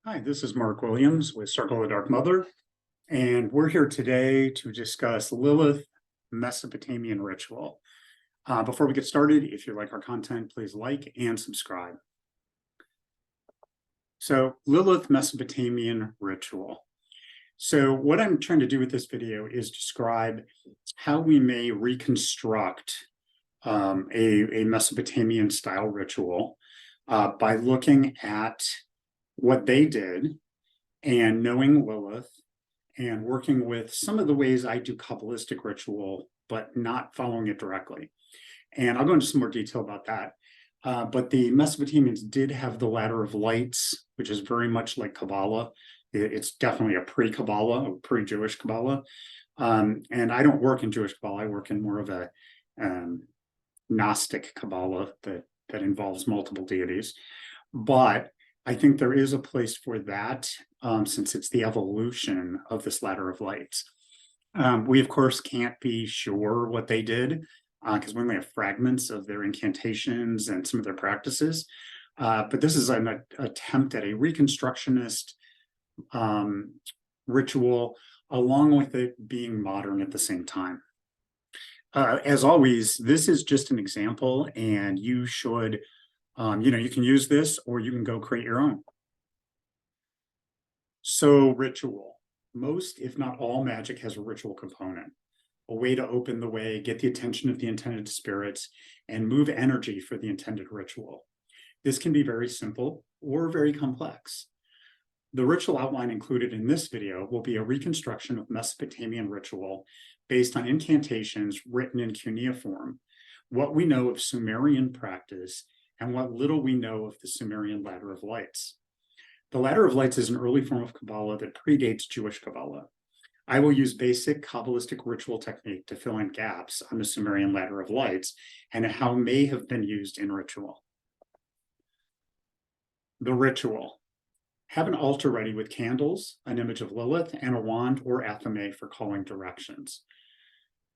Hi, this is Mark Williams with Circle of the Dark Mother, and we're here today to discuss Lilith Mesopotamian ritual. Before we get started, if you like our content, please like and subscribe. So, Lilith Mesopotamian ritual. So, what I'm trying to do with this video is describe how we may reconstruct a Mesopotamian style ritual by looking at what they did and knowing Lilith and working with some of the ways I do Kabbalistic ritual, but not following it directly. And I'll go into some more detail about that. But the Mesopotamians did have the Ladder of Lights, which is very much like Kabbalah. It's definitely a pre-Kabbalah, a pre-Jewish Kabbalah. And I don't work in Jewish Kabbalah. I work in more of a Gnostic Kabbalah that involves multiple deities. But I think there is a place for that since it's the evolution of this Ladder of Lights. We, of course, can't be sure what they did because we only have fragments of their incantations and some of their practices. But this is an attempt at a Reconstructionist ritual, along with it being modern at the same time. As always, this is just an example, and you should you can use this or you can go create your own. So ritual. Most, if not all, magic has a ritual component, a way to open the way, get the attention of the intended spirits, and move energy for the intended ritual. This can be very simple or very complex. The ritual outline included in this video will be a reconstruction of Mesopotamian ritual based on incantations written in cuneiform, what we know of Sumerian practice, and what little we know of the Sumerian Ladder of Lights. The Ladder of Lights is an early form of Kabbalah that predates Jewish Kabbalah. I will use basic Kabbalistic ritual technique to fill in gaps on the Sumerian Ladder of Lights and how it may have been used in ritual. The ritual. Have an altar ready with candles, an image of Lilith, and a wand or athame for calling directions.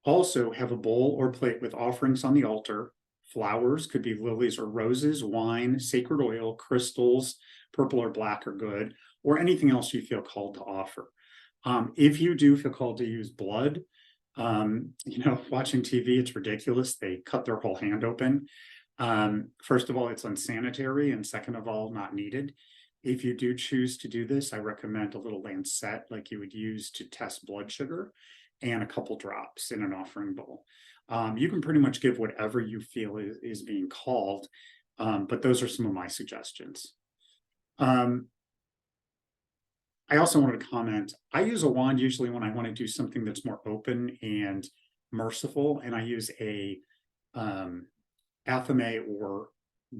Also, have a bowl or plate with offerings on the altar. Flowers, could be lilies or roses, wine, sacred oil, crystals, purple or black are good, or anything else you feel called to offer. If you do feel called to use blood, watching TV, it's ridiculous. They cut their whole hand open. First of all, it's unsanitary, and second of all, not needed. If you do choose to do this, I recommend a little lancet like you would use to test blood sugar and a couple drops in an offering bowl. You can pretty much give whatever you feel is being called, but those are some of my suggestions. I also wanted to comment, I use a wand usually when I want to do something that's more open and merciful, and I use a athame or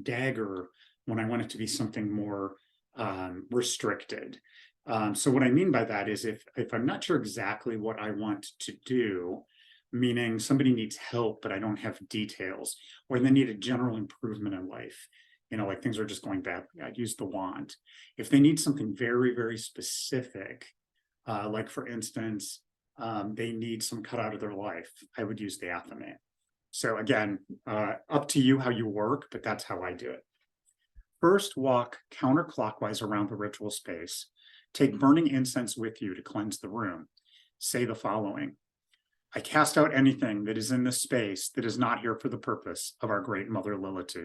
dagger when I want it to be something more restricted. So what I mean by that is if I'm not sure exactly what I want to do, meaning somebody needs help, but I don't have details, or they need a general improvement in life, like things are just going badly, I'd use the wand. If they need something very, very specific, like for instance, they need some cut out of their life, I would use the athame. So again, up to you how you work, but that's how I do it. First, walk counterclockwise around the ritual space. Take burning incense with you to cleanse the room. Say the following: I cast out anything that is in this space that is not here for the purpose of our great mother Lilith.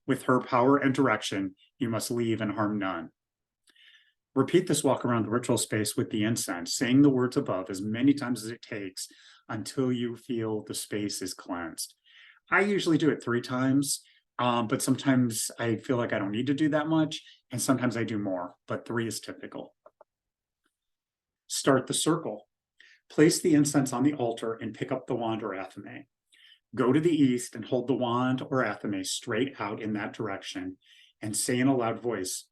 With her power and direction, you must leave and harm none. Repeat this walk around the ritual space with the incense, saying the words above as many times as it takes until you feel the space is cleansed. I usually do it 3 times, but sometimes I feel like I don't need to do that much, and sometimes I do more, but 3 is typical. Start the circle. Place the incense on the altar and pick up the wand or athame. Go to the east and hold the wand or athame straight out in that direction and say in a loud voice,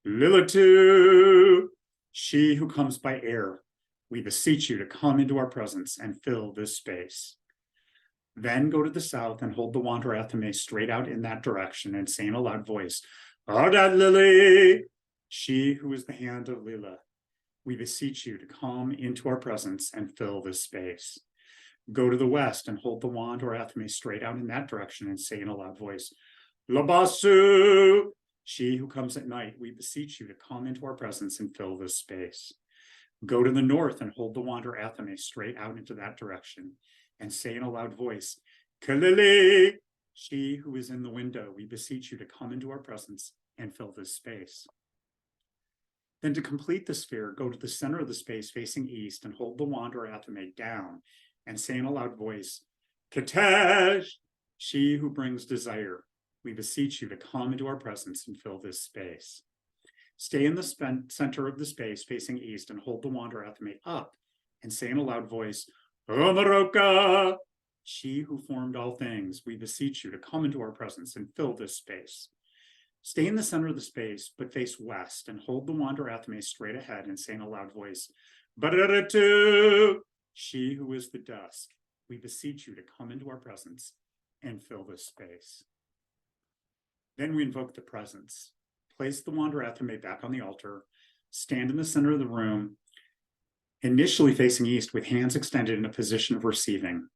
Lilith, she who comes by air, we beseech you to come into our presence and fill this space. Then go to the south and hold the wand or athame straight out in that direction and say in a loud voice, Ardad Lily, she who is the hand of Lilith, we beseech you to come into our presence and fill this space. Go to the west and hold the wand or athame straight out in that direction and say in a loud voice, Labasu, she who comes at night, we beseech you to come into our presence and fill this space. Go to the north and hold the wanderer Athame straight out into that direction and say in a loud voice, Kalili, she who is in the window, we beseech you to come into our presence and fill this space. Then to complete the sphere, go to the center of the space facing east and hold the wanderer Athame down and say in a loud voice, Katesh, she who brings desire, we beseech you to come into our presence and fill this space. Stay in the center of the space facing east and hold the wanderer Athame up and say in a loud voice, Omaroka, she who formed all things, we beseech you to come into our presence and fill this space. Stay in the center of the space, but face west and hold the wanderer Athame straight ahead and say in a loud voice, Bararatu, she who is the dusk, we beseech you to come into our presence and fill this space. Then we invoke the presence. Place the wanderer Athame back on the altar, stand in the center of the room, initially facing east with hands extended in a position of receiving.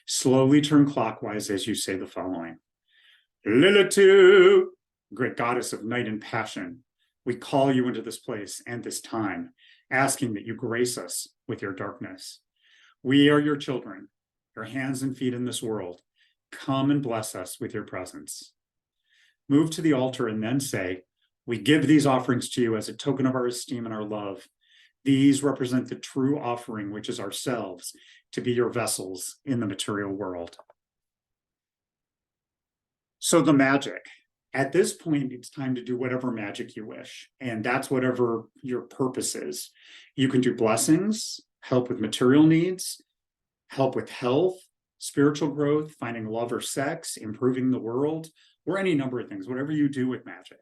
Slowly turn clockwise as you say the following. Lilith, great goddess of night and passion, we call you into this place and this time, asking that you grace us with your darkness. We are your children, your hands and feet in this world. Come and bless us with your presence. Move to the altar and then say, we give these offerings to you as a token of our esteem and our love. These represent the true offering, which is ourselves, to be your vessels in the material world. So the magic. At this point, it's time to do whatever magic you wish, and that's whatever your purpose is. You can do blessings, help with material needs, help with health, spiritual growth, finding love or sex, improving the world, or any number of things, whatever you do with magic.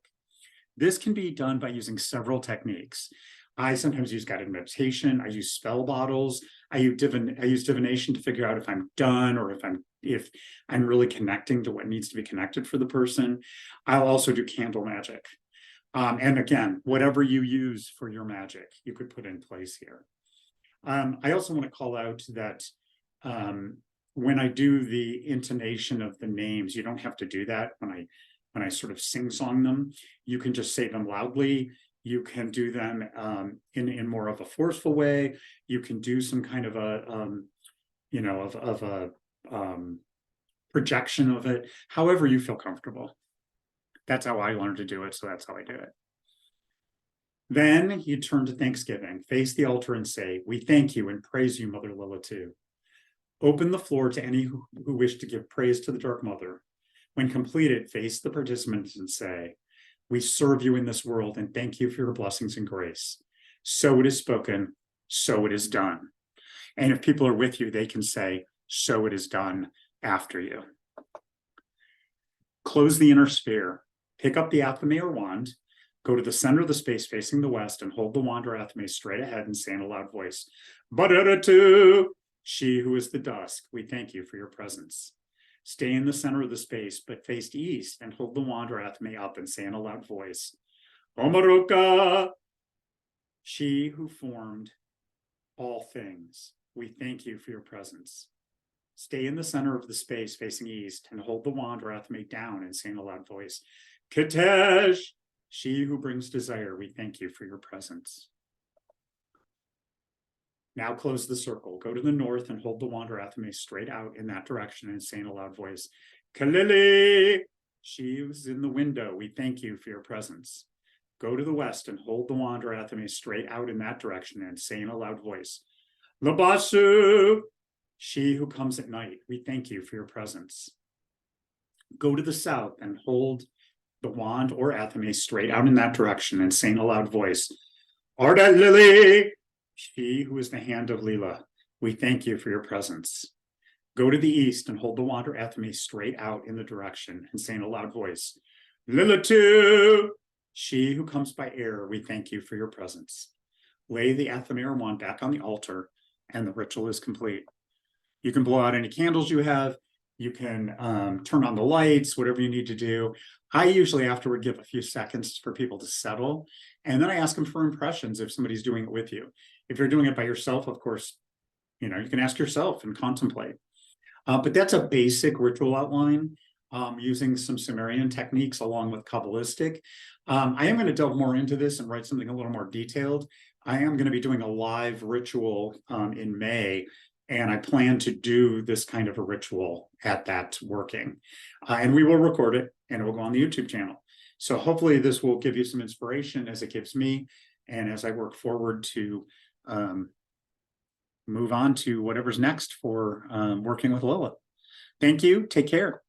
This can be done by using several techniques. I sometimes use guided meditation. I use spell bottles. I use divination to figure out if I'm done or if I'm really connecting to what needs to be connected for the person. I'll also do candle magic. And again, whatever you use for your magic, you could put in place here. I also want to call out that when I do the intonation of the names, you don't have to do that when I sort of sing-song them. You can just say them loudly. You can do them in more of a forceful way. You can do some kind of a, projection of it, however you feel comfortable. That's how I learned to do it, so that's how I do it. Then you turn to Thanksgiving, face the altar and say, we thank you and praise you, Mother Lilith. Open the floor to any who wish to give praise to the Dark Mother. When completed, face the participants and say, we serve you in this world and thank you for your blessings and grace. So it is spoken, so it is done. And if people are with you, they can say, so it is done after you. Close the inner sphere. Pick up the Athame or wand, go to the center of the space facing the west and hold the wanderer Athame straight ahead and say in a loud voice, Bararatu, she who is the dusk, we thank you for your presence. Stay in the center of the space, but face east and hold the wanderer Athame up and say in a loud voice, Omaroka, she who formed all things, we thank you for your presence. Stay in the center of the space facing east and hold the wanderer Athame down and say in a loud voice, Katesh, she who brings desire, we thank you for your presence. Now close the circle. Go to the north and hold the wanderer Athame straight out in that direction and say in a loud voice, Kalili, she who's in the window, we thank you for your presence. Go to the west and hold the wanderer Athame straight out in that direction and say in a loud voice, Labasu, she who comes at night, we thank you for your presence. Go to the south and hold the wand or Athame straight out in that direction and say in a loud voice, Arda Lily, she who is the hand of Lila, we thank you for your presence. Go to the east and hold the wanderer Athame straight out in the direction and say in a loud voice, Lilith, she who comes by air, we thank you for your presence. Lay the Athame or wand back on the altar and the ritual is complete. You can blow out any candles you have. You can turn on the lights, whatever you need to do. I usually afterward give a few seconds for people to settle, and then I ask them for impressions if somebody's doing it with you. If you're doing it by yourself, of course, you can ask yourself and contemplate. But that's a basic ritual outline using some Sumerian techniques along with Kabbalistic. I am going to delve more into this and write something a little more detailed. I am going to be doing a live ritual in May, and I plan to do this kind of a ritual at that working. And we will record it, and it will go on the YouTube channel. So hopefully this will give you some inspiration as it gives me, and as I work forward to move on to whatever's next for working with Lilith. Thank you. Take care.